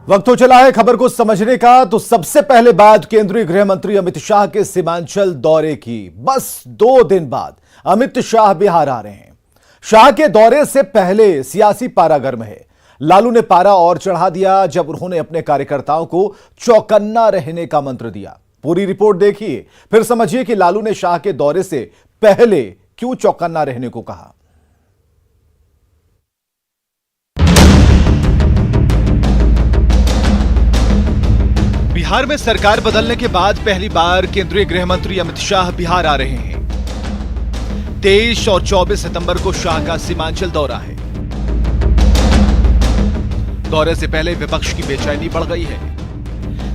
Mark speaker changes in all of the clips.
Speaker 1: वक्त हो चला है खबर को समझने का। तो सबसे पहले बात केंद्रीय गृह मंत्री अमित शाह के सीमांचल दौरे की। बस 2 दिन बाद अमित शाह बिहार आ रहे हैं। शाह के दौरे से पहले सियासी पारा गर्म है। लालू ने पारा और चढ़ा दिया जब उन्होंने अपने कार्यकर्ताओं को चौकन्ना रहने का मंत्र दिया। पूरी रिपोर्ट देखिए, फिर समझिए कि लालू ने शाह के दौरे से पहले क्यों चौकन्ना रहने को कहा।
Speaker 2: बिहार में सरकार बदलने के बाद पहली बार केंद्रीय गृह मंत्री अमित शाह बिहार आ रहे हैं। 23 और 24 सितंबर को शाह का सीमांचल दौरा है। दौरे से पहले विपक्ष की बेचैनी बढ़ गई है।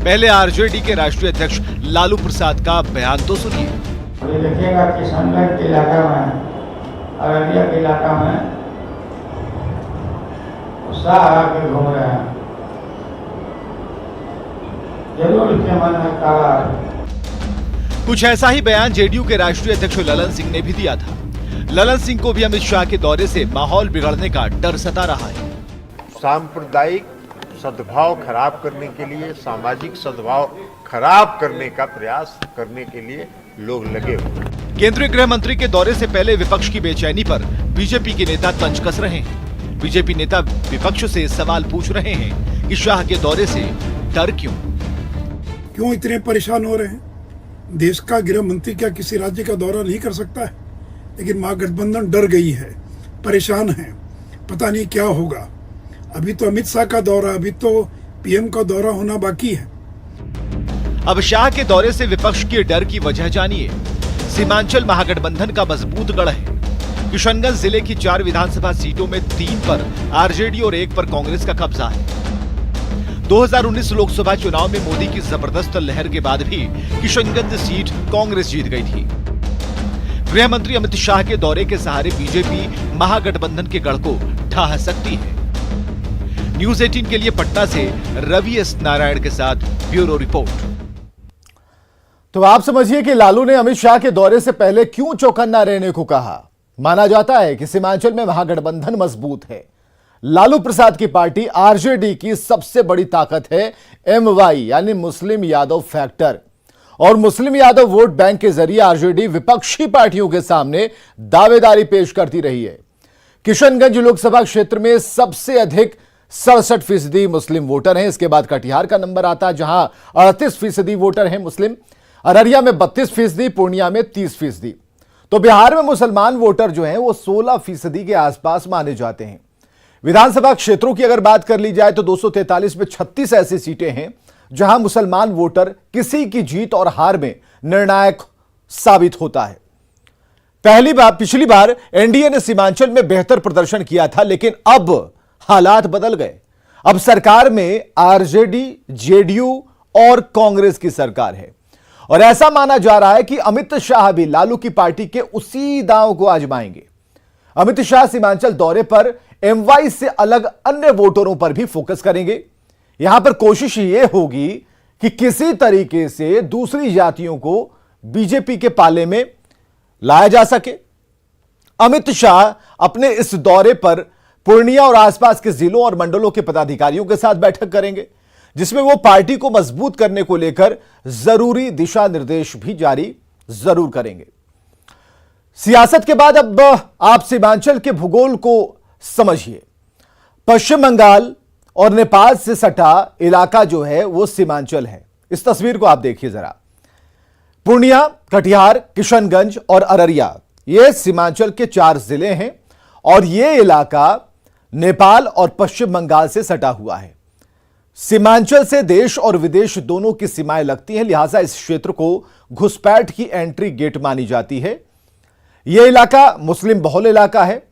Speaker 2: पहले आरजेडी के राष्ट्रीय अध्यक्ष लालू प्रसाद का बयान तो सुनिए।
Speaker 3: ये देखिएगा किशनगंज के इलाका में, अररिया के इलाका में शाह आके घूम रहे हैं। जरूर इसके मन में काला है।
Speaker 2: कुछ ऐसा ही बयान जेडीयू के राष्ट्रीय अध्यक्ष ललन सिंह ने भी दिया था। ललन सिंह को भी अमित शाह के दौरे से माहौल बिगड़ने का डर सता रहा है।
Speaker 4: सांप्रदायिक सद्भाव खराब करने के लिए, सामाजिक सद्भाव खराब करने का प्रयास करने के लिए लोग लगे हुए।
Speaker 2: केंद्रीय गृह मंत्री के दौरे से पहले विपक्ष की बेचैनी पर बीजेपी के नेता तंज कस रहे हैं। बीजेपी नेता विपक्ष से सवाल पूछ रहे हैं कि शाह के दौरे से डर क्यों
Speaker 5: इतने परेशान हो रहे हैं। देश का गृह मंत्री क्या किसी राज्य का दौरा नहीं कर सकता है? लेकिन महागठबंधन डर गई है, परेशान है, पता नहीं क्या होगा। अभी तो अमित शाह का दौरा, अभी तो पीएम का दौरा होना बाकी है।
Speaker 2: अब शाह के दौरे से विपक्ष के डर की वजह जानिए। सीमांचल महागठबंधन का मजबूत गढ़ है। किशनगंज जिले की 4 विधानसभा सीटों में 3 पर आरजेडी और 1 पर कांग्रेस का कब्जा है। 2019 लोकसभा चुनाव में मोदी की जबरदस्त लहर के बाद भी किशनगंज सीट कांग्रेस जीत गई थी। गृह मंत्री अमित शाह के दौरे के सहारे बीजेपी महागठबंधन के गढ़ को ढा सकती है। न्यूज़ 18 के लिए पटना से रवि एस नारायण के साथ ब्यूरो रिपोर्ट।
Speaker 1: तो आप समझिए कि लालू ने अमित शाह के दौरे से पहले क्यों चौकन्ना रहने को कहा। माना जाता है कि सीमांचल में महागठबंधन मजबूत है। लालू प्रसाद की पार्टी आरजेडी की सबसे बड़ी ताकत है एमवाई यानी मुस्लिम यादव फैक्टर, और मुस्लिम यादव वोट बैंक के जरिए आरजेडी विपक्षी पार्टियों के सामने दावेदारी पेश करती रही है। किशनगंज लोकसभा क्षेत्र में सबसे अधिक 67% मुस्लिम वोटर हैं। इसके बाद कटिहार का नंबर आता है जहां 38% वोटर हैं मुस्लिम। अररिया में 32%, पूर्णिया में 30%। तो बिहार में मुसलमान वोटर जो हैं वो 16% के आसपास माने जाते हैं। विधानसभा क्षेत्रों की अगर बात कर ली जाए तो 243 में 36 ऐसी सीटें हैं जहां मुसलमान वोटर किसी की जीत और हार में निर्णायक साबित होता है। पिछली बार एनडीए ने सीमांचल में बेहतर प्रदर्शन किया था, लेकिन अब हालात बदल गए। अब सरकार में आरजेडी, जेडीयू और कांग्रेस की सरकार है, और ऐसा माना जा रहा है कि अमित शाह भी लालू की पार्टी के उसी दांव को आजमाएंगे। अमित शाह सीमांचल दौरे पर एमवाई से अलग अन्य वोटरों पर भी फोकस करेंगे। यहां पर कोशिश यह होगी कि किसी तरीके से दूसरी जातियों को बीजेपी के पाले में लाया जा सके। अमित शाह अपने इस दौरे पर पूर्णिया और आसपास के जिलों और मंडलों के पदाधिकारियों के साथ बैठक करेंगे, जिसमें वो पार्टी को मजबूत करने को लेकर जरूरी दिशा निर्देश भी जारी जरूर करेंगे। सियासत के बाद अब आप सीमांचल के भूगोल को समझिए। पश्चिम बंगाल और नेपाल से सटा इलाका जो है वो सीमांचल है। इस तस्वीर को आप देखिए जरा। पूर्णिया, कटिहार, किशनगंज और अररिया ये सीमांचल के 4 जिले हैं, और ये इलाका नेपाल और पश्चिम बंगाल से सटा हुआ है। सीमांचल से देश और विदेश दोनों की सीमाएं लगती हैं, लिहाजा इस क्षेत्र को घुसपैठ की एंट्री गेट मानी जाती है। यह इलाका मुस्लिम बहुल इलाका है।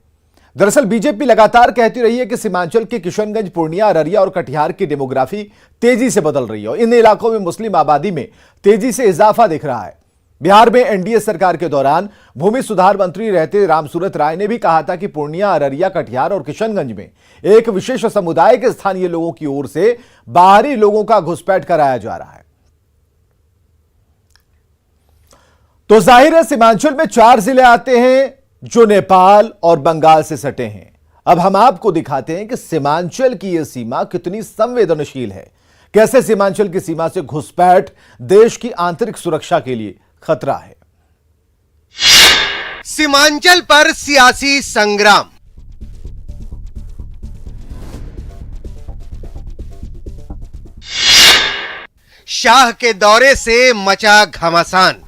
Speaker 1: दरअसल बीजेपी लगातार कहती रही है कि सीमांचल के किशनगंज, पूर्णिया, अररिया और कटिहार की डेमोग्राफी तेजी से बदल रही है और इन इलाकों में मुस्लिम आबादी में तेजी से इजाफा दिख रहा है। बिहार में एनडीए सरकार के दौरान भूमि सुधार मंत्री रहते रामसूरत राय ने भी कहा था कि पूर्णिया, अररिया, कटिहार और किशनगंज में एक विशेष समुदाय के स्थानीय लोगों की ओर से बाहरी लोगों का घुसपैठ कराया जा रहा है। तो जाहिर है सीमांचल में 4 जिले आते हैं जो नेपाल और बंगाल से सटे हैं। अब हम आपको दिखाते हैं कि सीमांचल की यह सीमा कितनी संवेदनशील है, कैसे सीमांचल की सीमा से घुसपैठ देश की आंतरिक सुरक्षा के लिए खतरा है।
Speaker 6: सीमांचल पर सियासी संग्राम। शाह के दौरे से मचा घमासान।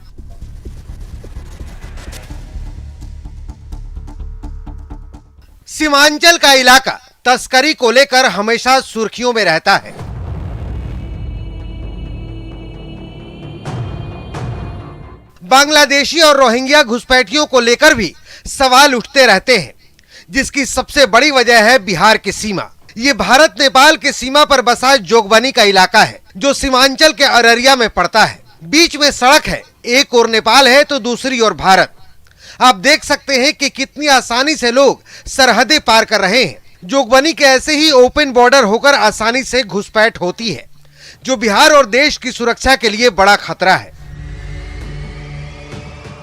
Speaker 6: सीमांचल का इलाका तस्करी को लेकर हमेशा सुर्खियों में रहता है। बांग्लादेशी और रोहिंग्या घुसपैठियों को लेकर भी सवाल उठते रहते हैं, जिसकी सबसे बड़ी वजह है बिहार की सीमा। ये भारत नेपाल के सीमा पर बसा जोगबनी का इलाका है, जो सीमांचल के अररिया में पड़ता है। बीच में सड़क है, एक ओर नेपाल है तो दूसरी ओर भारत। आप देख सकते हैं कि कितनी आसानी से लोग सरहदें पार कर रहे हैं। जोगबनी के ऐसे ही ओपन बॉर्डर होकर आसानी से घुसपैठ होती है, जो बिहार और देश की सुरक्षा के लिए बड़ा खतरा है।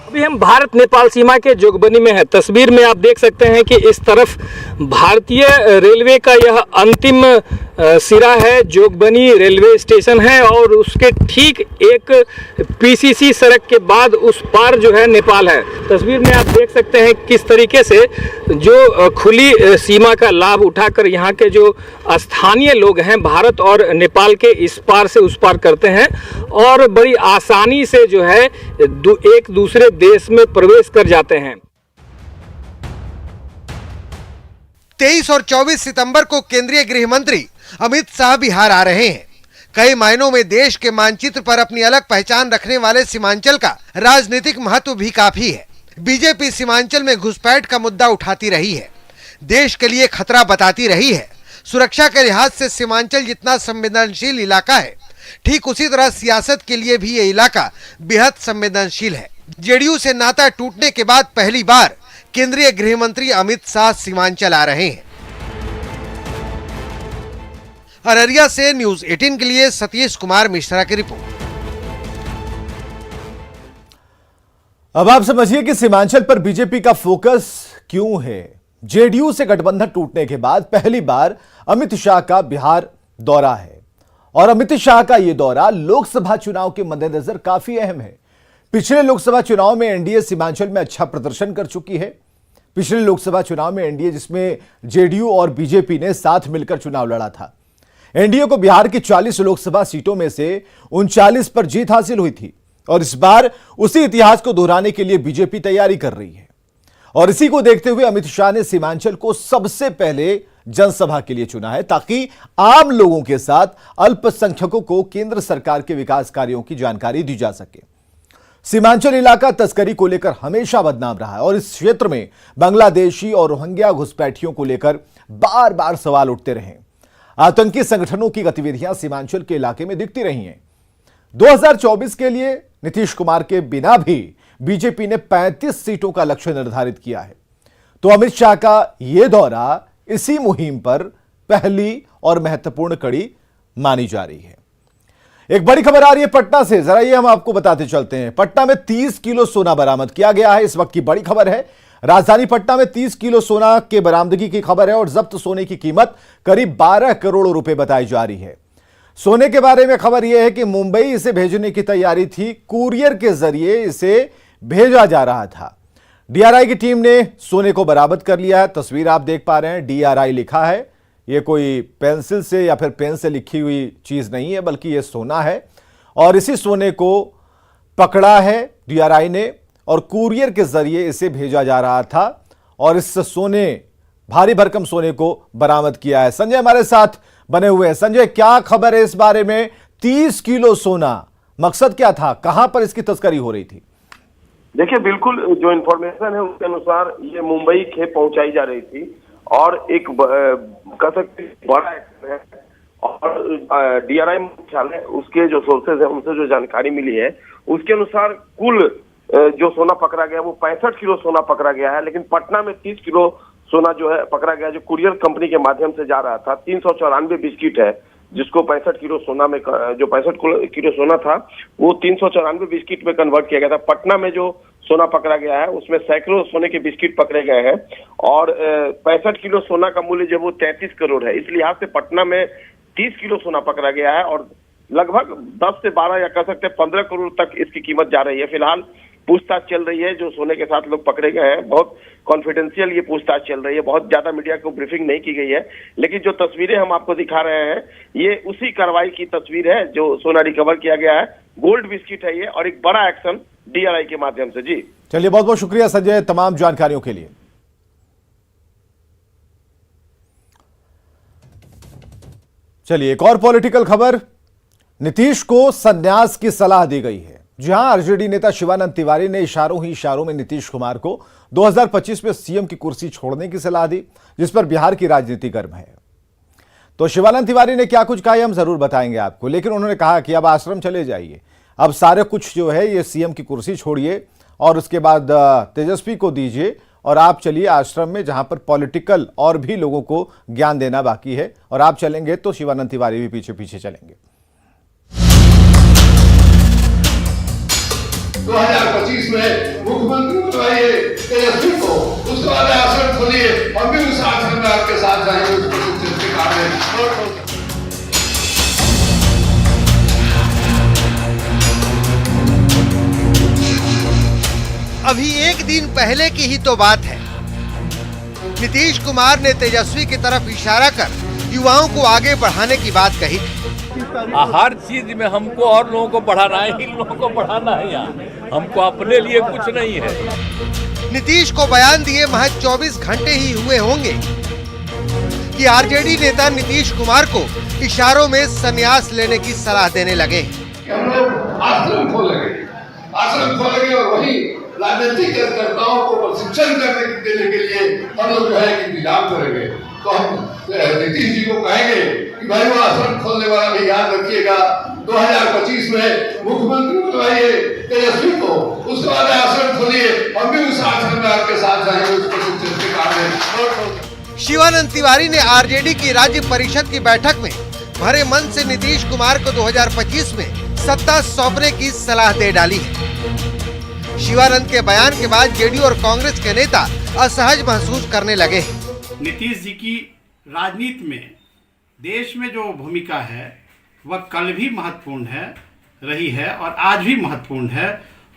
Speaker 7: अभी हम भारत नेपाल सीमा के जोगबनी में है। तस्वीर में आप देख सकते हैं कि इस तरफ भारतीय रेलवे का यह अंतिम सिरा है, जोगबनी रेलवे स्टेशन है, और उसके ठीक एक पीसीसी सड़क के बाद उस पार जो है नेपाल है। तस्वीर में आप देख सकते हैं किस तरीके से जो खुली सीमा का लाभ उठाकर यहाँ के जो स्थानीय लोग हैं भारत और नेपाल के इस पार से उस पार करते हैं और बड़ी आसानी से जो है एक दूसरे देश में प्रवेश कर जाते हैं।
Speaker 6: 23 और 24 सितंबर को केंद्रीय गृह मंत्री अमित शाह बिहार आ रहे हैं। कई मायनों में देश के मानचित्र पर अपनी अलग पहचान रखने वाले सीमांचल का राजनीतिक महत्व भी काफी है। बीजेपी सीमांचल में घुसपैठ का मुद्दा उठाती रही है, देश के लिए खतरा बताती रही है। सुरक्षा के लिहाज से सीमांचल जितना संवेदनशील इलाका है, ठीक उसी तरह सियासत के लिए भी ये इलाका बेहद संवेदनशील है। जेडीयू से नाता टूटने के बाद पहली बार केंद्रीय गृह मंत्री अमित शाह सीमांचल आ रहे हैं। अररिया से न्यूज 18 के लिए सतीश कुमार मिश्रा की रिपोर्ट।
Speaker 1: अब आप समझिए कि सीमांचल पर बीजेपी का फोकस क्यों है। जेडीयू से गठबंधन टूटने के बाद पहली बार अमित शाह का बिहार दौरा है, और अमित शाह का यह दौरा लोकसभा चुनाव के मद्देनजर काफी अहम है। पिछले लोकसभा चुनाव में एनडीए सीमांचल में अच्छा प्रदर्शन कर चुकी है। पिछले लोकसभा चुनाव में एनडीए, जिसमें जेडीयू और बीजेपी ने साथ मिलकर चुनाव लड़ा था, एनडीए को बिहार की 40 लोकसभा सीटों में से 39 पर जीत हासिल हुई थी, और इस बार उसी इतिहास को दोहराने के लिए बीजेपी तैयारी कर रही है। और इसी को देखते हुए अमित शाह ने सीमांचल को सबसे पहले जनसभा के लिए चुना है, ताकि आम लोगों के साथ अल्पसंख्यकों को केंद्र सरकार के विकास कार्यों की जानकारी दी जा सके। सीमांचल इलाका तस्करी को लेकर हमेशा बदनाम रहा है, और इस क्षेत्र में बांग्लादेशी और रोहिंग्या घुसपैठियों को लेकर बार बार सवाल उठते रहे। आतंकी संगठनों की गतिविधियां सीमांचल के इलाके में दिखती रही हैं। 2024 के लिए नीतीश कुमार के बिना भी बीजेपी ने 35 सीटों का लक्ष्य निर्धारित किया है, तो अमित शाह का यह दौरा इसी मुहिम पर पहली और महत्वपूर्ण कड़ी मानी जा रही है। एक बड़ी खबर आ रही है पटना से, जरा ये हम आपको बताते चलते हैं। पटना में 30 किलो सोना बरामद किया गया है, इस वक्त की बड़ी खबर है। राजधानी पटना में 30 किलो सोना के बरामदगी की खबर है, और जब्त सोने की कीमत करीब 12 करोड़ रुपए बताई जा रही है। सोने के बारे में खबर यह है कि मुंबई इसे भेजने की तैयारी थी, कुरियर के जरिए इसे भेजा जा रहा था। डीआरआई की टीम ने सोने को बरामद कर लिया है। तस्वीर आप देख पा रहे हैं, डीआरआई लिखा है। यह कोई पेंसिल से या फिर पेन से लिखी हुई चीज नहीं है, बल्कि यह सोना है, और इसी सोने को पकड़ा है डीआरआई ने, और कुरियर के जरिए इसे भेजा जा रहा था, और इस सोने, भारी भरकम सोने को बरामद किया है। संजय हमारे साथ बने हुए हैं। संजय, क्या खबर है इस बारे में? 30 किलो सोना, मकसद क्या था, कहां पर इसकी तस्करी हो रही थी?
Speaker 8: देखिए, बिल्कुल जो इन्फॉर्मेशन है उसके अनुसार ये मुंबई खेप पहुंचाई जा रही थी, और एक कह सकते बड़ा है, और डीआरआई मुख्यालय उसके जो सोर्सेज है उनसे जो जानकारी मिली है उसके अनुसार कुल जो सोना पकड़ा गया वो 65 किलो सोना पकड़ा गया है। लेकिन पटना में 30 किलो सोना जो है पकड़ा गया, जो कुरियर कंपनी के माध्यम से जा रहा था। 394 बिस्किट है, जिसको 65 किलो सोना में, जो 65 किलो सोना था वो 394 बिस्किट में कन्वर्ट किया गया था। पटना में जो सोना पकड़ा गया है। उसमें सैकड़ों सोने के बिस्किट पकड़े गए हैं और 65 किलो सोना का मूल्य जो वो 33 करोड़ है। इस लिहाज से पटना में 30 किलो सोना पकड़ा गया है और लगभग 10 से 12 या कह सकते हैं 15 करोड़ तक इसकी कीमत जा रही है। फिलहाल पूछताछ चल रही है, जो सोने के साथ लोग पकड़े गए हैं बहुत कॉन्फिडेंशियल ये पूछताछ चल रही है, बहुत ज्यादा मीडिया को ब्रीफिंग नहीं की गई है। लेकिन जो तस्वीरें हम आपको दिखा रहे हैं ये उसी कार्रवाई की तस्वीर है जो सोना रिकवर किया गया है। गोल्ड बिस्किट है ये और एक बड़ा एक्शन डीआरआई के माध्यम से। जी
Speaker 1: चलिए, बहुत बहुत शुक्रिया संजय तमाम जानकारियों के लिए। चलिए, एक और पॉलिटिकल खबर। नीतीश को संन्यास की सलाह दी गई है। जी हां, आरजेडी नेता शिवानंद तिवारी ने इशारों ही इशारों में नीतीश कुमार को 2025 में सीएम की कुर्सी छोड़ने की सलाह दी, जिस पर बिहार की राजनीति गर्म है। तो शिवानंद तिवारी ने क्या कुछ कहा हम जरूर बताएंगे आपको, लेकिन उन्होंने कहा कि अब आश्रम चले जाइए, अब सारे कुछ जो है ये सीएम की कुर्सी छोड़िए और उसके बाद तेजस्वी को दीजिए और आप चलिए आश्रम में, जहां पर पॉलिटिकल और भी लोगों को ज्ञान देना बाकी है, और आप चलेंगे तो शिवानंद तिवारी भी पीछे पीछे चलेंगे।
Speaker 9: 2025 में मुख्यमंत्री बनवाइए तेजस्वी को, उसके बाद आश्रम खोलिए, हम भी उस आश्रम में आपके साथ जाएंगे, उसको सुरक्षित निकालें।
Speaker 6: अभी एक दिन पहले की ही तो बात है, नीतीश कुमार ने तेजस्वी की तरफ इशारा कर युवाओं को आगे बढ़ाने की बात कही थी।
Speaker 10: हर चीज में हमको और लोगों को बढ़ाना है, इन लोगों को बढ़ाना है, यहाँ हमको अपने लिए कुछ नहीं है।
Speaker 6: नीतीश को बयान दिए महज 24 घंटे ही हुए होंगे कि आरजेडी नेता नीतीश कुमार को इशारों में संन्यास लेने की सलाह देने लगे।
Speaker 9: हम लोग आश्रम खोलेंगे और वही राजनीतिक कार्यकर्ताओं को प्रशिक्षण देने के लिए हम लोग जो है इंतजाम करेंगे। तो हम नीतीश जी को कहेंगे कि भाई वो आश्रम खोलने वाला भी याद रखिएगा, 2025 में मुख्यमंत्री बनवाइए तेजस्वी को, उसके बाद आश्रम खोलिए, हम भी उस आश्रम में आपके साथ जाएंगे, उसको सुरक्षित निकालें।
Speaker 6: शिवानंद तिवारी ने आरजेडी की राज्य परिषद की बैठक में भरे मन से नीतीश कुमार को 2025 में सत्ता सौंपने की सलाह दे डाली है। शिवानंद के बयान के बाद जेडीयू और कांग्रेस के नेता असहज महसूस करने लगे हैं।
Speaker 11: नीतीश जी की राजनीति में देश में जो भूमिका है वह कल भी महत्वपूर्ण रही है और आज भी महत्वपूर्ण है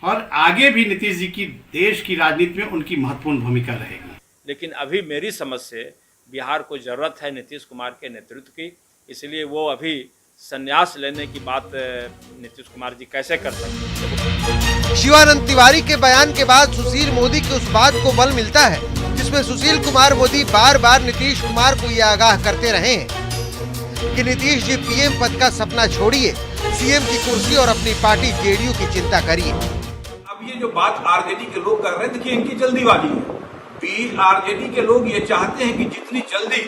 Speaker 11: और आगे भी नीतीश जी की देश की राजनीति में उनकी महत्वपूर्ण भूमिका रहेगी।
Speaker 10: लेकिन अभी मेरी समझ से बिहार को जरूरत है नीतीश कुमार के नेतृत्व की, इसलिए वो अभी संन्यास लेने की बात नीतीश कुमार जी कैसे कर सकते हैं।
Speaker 6: शिवानंद तिवारी के बयान के बाद सुशील मोदी की उस बात को बल मिलता है जिसमें सुशील कुमार मोदी बार बार नीतीश कुमार को यह आगाह करते रहे हैं कि नीतीश जी पीएम पद का सपना छोड़िए, सीएम की कुर्सी और अपनी पार्टी जेडीयू की चिंता करिए।
Speaker 12: अब ये जो बात आरजेडी के लोग कर रहे हैं, देखिए इनकी जल्दी वाली है। आरजेडी के लोग ये चाहते हैं कि जितनी जल्दी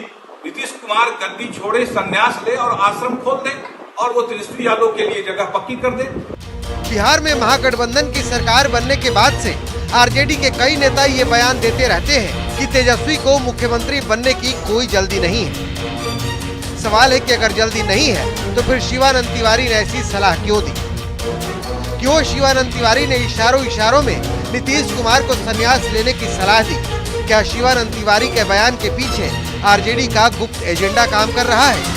Speaker 12: नीतीश कुमार गद्दी छोड़े, संन्यास ले और आश्रम खोल दे और वो तेजस्वी यादव के लिए जगह पक्की कर दे।
Speaker 6: बिहार में महागठबंधन की सरकार बनने के बाद से आरजेडी के कई नेता ये बयान देते रहते हैं कि तेजस्वी को मुख्यमंत्री बनने की कोई जल्दी नहीं है। सवाल है कि अगर जल्दी नहीं है तो फिर शिवानंद तिवारी ने ऐसी सलाह क्यों दी? क्यों शिवानंद तिवारी ने इशारों में नीतीश कुमार को संन्यास लेने की सलाह दी? क्या शिवानंद तिवारी के बयान के पीछे आरजेडी का गुप्त एजेंडा काम कर रहा है?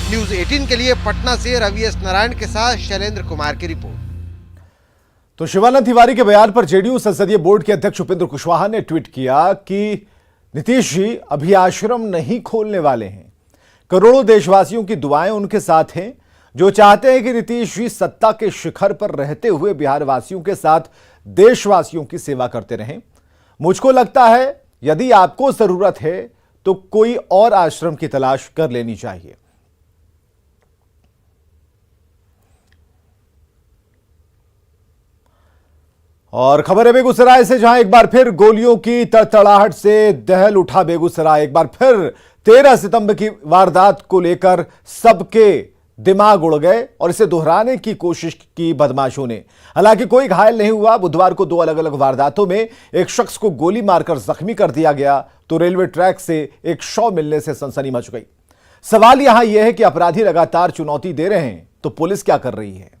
Speaker 6: न्यूज 18 के लिए पटना से रवि एस नारायण के साथ शैलेंद्र कुमार की रिपोर्ट।
Speaker 1: तो शिवानंद तिवारी के बयान पर जेडीयू संसदीय बोर्ड के अध्यक्ष उपेंद्र कुशवाहा ने ट्वीट किया कि नीतीश जी अभी आश्रम नहीं खोलने वाले हैं। करोड़ों देशवासियों की दुआएं उनके साथ हैं, जो चाहते हैं कि नीतीश जी सत्ता के शिखर पर रहते हुए बिहार वासियों के साथ देशवासियों की सेवा करते रहें। मुझको लगता है यदि आपको जरूरत है तो कोई और आश्रम की तलाश कर लेनी चाहिए। और खबर है बेगूसराय से, जहां एक बार फिर गोलियों की तड़तड़ाहट से दहल उठा बेगूसराय। एक बार फिर 13 सितंबर की वारदात को लेकर सबके दिमाग उड़ गए और इसे दोहराने की कोशिश की बदमाशों ने। हालांकि कोई घायल नहीं हुआ। बुधवार को 2 अलग अलग वारदातों में एक शख्स को गोली मारकर जख्मी कर दिया गया, तो रेलवे ट्रैक से एक शव मिलने से सनसनी मच गई। सवाल यहां यह है कि अपराधी लगातार चुनौती दे रहे हैं तो पुलिस क्या कर रही है?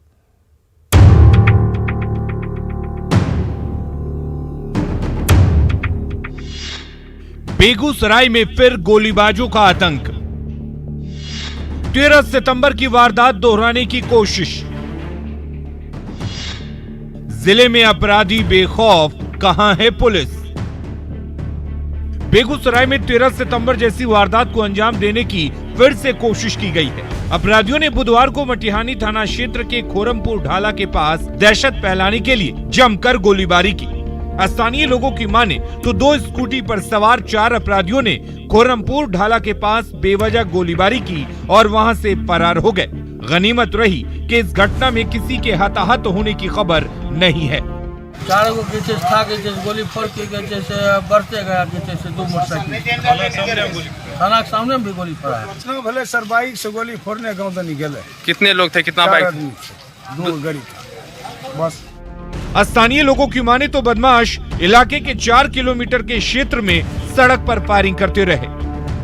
Speaker 2: बेगूसराय में फिर गोलीबाजों का आतंक। 13 सितंबर की वारदात दोहराने की कोशिश। जिले में अपराधी बेखौफ, कहां है पुलिस? बेगूसराय में 13 सितंबर जैसी वारदात को अंजाम देने की फिर से कोशिश की गई है। अपराधियों ने बुधवार को मटिहानी थाना क्षेत्र के खोरमपुर ढाला के पास दहशत फैलाने के लिए जमकर गोलीबारी की। स्थानीय लोगों की माने तो 2 स्कूटी पर सवार 4 अपराधियों ने खोरमपुर ढाला के पास बेवजह गोलीबारी की और वहां से फरार हो गए। गनीमत रही कि इस घटना में किसी के हताहत होने की खबर नहीं है।
Speaker 13: 4 गो के था के गोली फोड़ के जैसे बढ़ते गया कि जैसे 2 मोटरसाइकिल थाना के सामने भी गोली फोड़ा है।
Speaker 14: भले सर बाइक से गोली फोड़ने गाँव तो नहीं गए।
Speaker 15: कितने लोग थे, कितना बाइक?
Speaker 14: 2 गाड़ी था बस।
Speaker 2: स्थानीय लोगों की माने तो बदमाश इलाके के 4 किलोमीटर के क्षेत्र में सड़क पर फायरिंग करते रहे,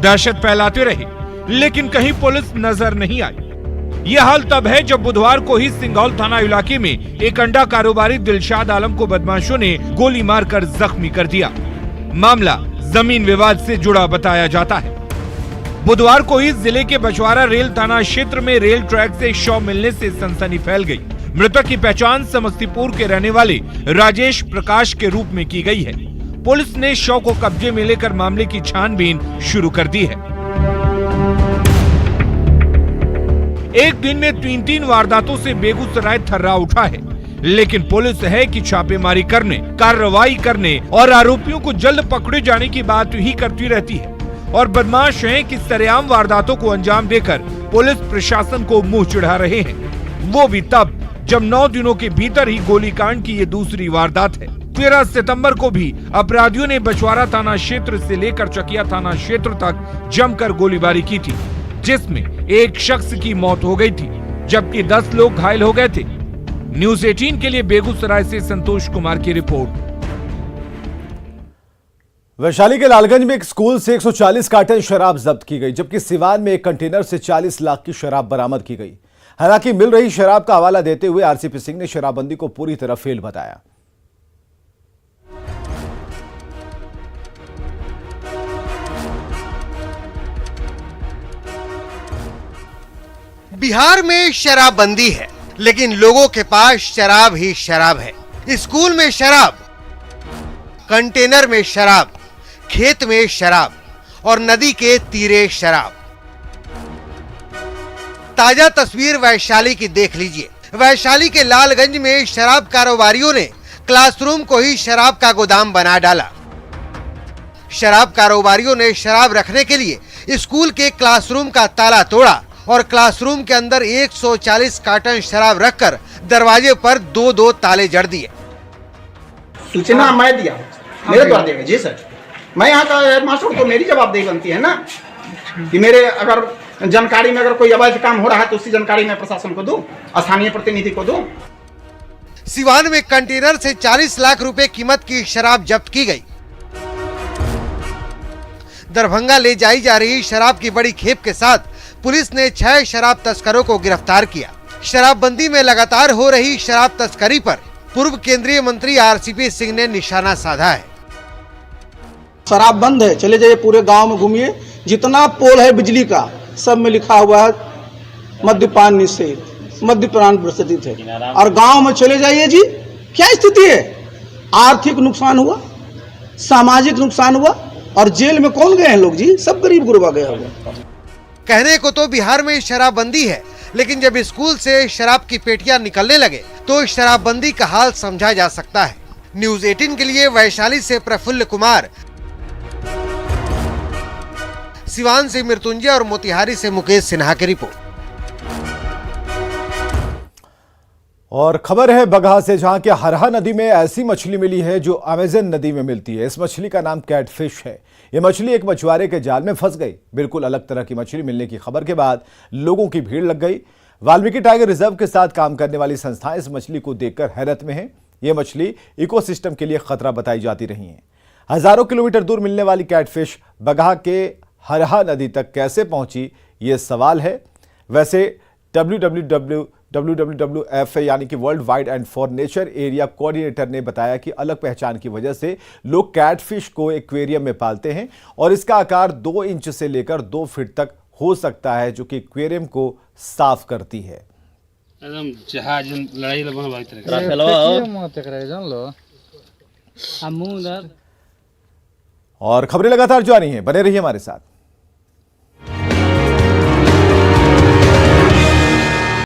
Speaker 2: दहशत फैलाते रहे, लेकिन कहीं पुलिस नजर नहीं आई। यह हाल तब है जब बुधवार को ही सिंघौल थाना इलाके में एक अंडा कारोबारी दिलशाद आलम को बदमाशों ने गोली मारकर जख्मी कर दिया। मामला जमीन विवाद से जुड़ा बताया जाता है। बुधवार को ही जिले के बछवाड़ा रेल थाना क्षेत्र में रेल ट्रैक से शव मिलने से सनसनी फैल गई। मृतक की पहचान समस्तीपुर के रहने वाले राजेश प्रकाश के रूप में की गई है। पुलिस ने शव को कब्जे में लेकर मामले की छानबीन शुरू कर दी है। एक दिन में 3 वारदातों से बेगूसराय थर्रा उठा है, लेकिन पुलिस है कि छापेमारी करने, कार्रवाई करने और आरोपियों को जल्द पकड़े जाने की बात ही करती रहती है और बदमाश हैं कि सरेआम वारदातों को अंजाम देकर पुलिस प्रशासन को मुंह चिढ़ा रहे हैं, वो भी तब जब 9 दिनों के भीतर ही गोलीकांड की ये दूसरी वारदात है। 13 सितंबर को भी अपराधियों ने बछवाड़ा थाना क्षेत्र से लेकर चकिया थाना क्षेत्र तक जमकर गोलीबारी की थी, जिसमें एक शख्स की मौत हो गई थी जबकि 10 लोग घायल हो गए थे। न्यूज़ 18 के लिए बेगूसराय से संतोष कुमार की रिपोर्ट।
Speaker 1: वैशाली के लालगंज में एक स्कूल से 140 कार्टन शराब जब्त की गई, जबकि सिवान में एक कंटेनर से 40 लाख की शराब बरामद की गई। हालांकि मिल रही शराब का हवाला देते हुए आरसीपी सिंह ने शराबबंदी को पूरी तरह फेल बताया।
Speaker 6: बिहार में शराबबंदी है, लेकिन लोगों के पास शराब ही शराब है। स्कूल में शराब, कंटेनर में शराब, खेत में शराब और नदी के तीरे शराब। ताजा तस्वीर वैशाली की देख लीजिए। वैशाली के लालगंज में शराब कारोबारियों ने क्लासरूम को ही शराब का गोदाम बना डाला। शराब कारोबारियों ने शराब रखने के लिए स्कूल के क्लासरूम का ताला तोड़ा और क्लासरूम के अंदर 140 कार्टन शराब रखकर दरवाजे पर 2-2 ताले जड़ दिए।
Speaker 16: सूचना मैं दिया, मेरे द्वारा देगा जी सर। मैं यहाँ का हेडमास्टर, तो मेरी जवाबदेही बनती है ना कि मेरे अगर जानकारी में अगर कोई अवैध काम हो रहा है तो उसकी जानकारी मैं प्रशासन को दूं, स्थानीय प्रतिनिधि को दूं।
Speaker 6: सिवान में कंटेनर से 40 लाख रुपए कीमत की शराब जब्त की गई। दरभंगा ले जाई जा रही शराब की बड़ी खेप के साथ पुलिस ने 6 शराब तस्करों को गिरफ्तार किया। शराबबंदी में लगातार हो रही शराब तस्करी पर पूर्व केंद्रीय मंत्री आरसीपी सिंह ने निशाना साधा है।
Speaker 17: शराब बंद है, चले जाइए पूरे गांव में घूमिए, जितना पोल है बिजली का सब में लिखा हुआ है मद्यपान निषेध, मद्यपान प्रतिबंधित है। और गांव में चले जाइए जी, क्या स्थिति है? आर्थिक नुकसान हुआ, सामाजिक नुकसान हुआ और जेल में कौन गए हैं लोग जी? सब गरीब गुरबा गए होंगे।
Speaker 6: कहने को तो बिहार में शराबबंदी है, लेकिन जब स्कूल से शराब की पेटियां निकलने लगे तो शराबबंदी का हाल समझा जा सकता है। न्यूज़ 18 के लिए वैशाली से प्रफुल्ल कुमार, सिवान से मृत्युंजय और मोतिहारी से मुकेश सिन्हा की रिपोर्ट।
Speaker 1: और खबर है बगहा से, जहां के हरहा नदी में ऐसी मछली मिली है जो अमेजन नदी में मिलती है। इस मछली का नाम कैटफिश है। यह मछली एक मछुआरे के जाल में फंस गई। बिल्कुल अलग तरह की मछली मिलने की खबर के बाद लोगों की भीड़ लग गई। वाल्मीकि टाइगर रिजर्व के साथ काम करने वाली संस्थाएं इस मछली को देखकर हैरत में हैं। यह मछली इकोसिस्टम के लिए खतरा बताई जाती रही है। हजारों किलोमीटर दूर मिलने वाली कैटफिश बगहा के हरहा नदी तक कैसे पहुंची, ये सवाल है। वैसे www WWF यानी कि world wide and for nature area coordinator ने बताया कि अलग पहचान की वजह से लोग कैटफिश को एक्वेरियम में पालते हैं और इसका आकार 2 इंच से लेकर 2 फीट तक हो सकता है, जो कि एक्वेरियम को साफ करती है।
Speaker 15: एकदम जहाज लड़ाई
Speaker 1: और खबरें लगातार जारी हैं, बने रहिए हमारे साथ।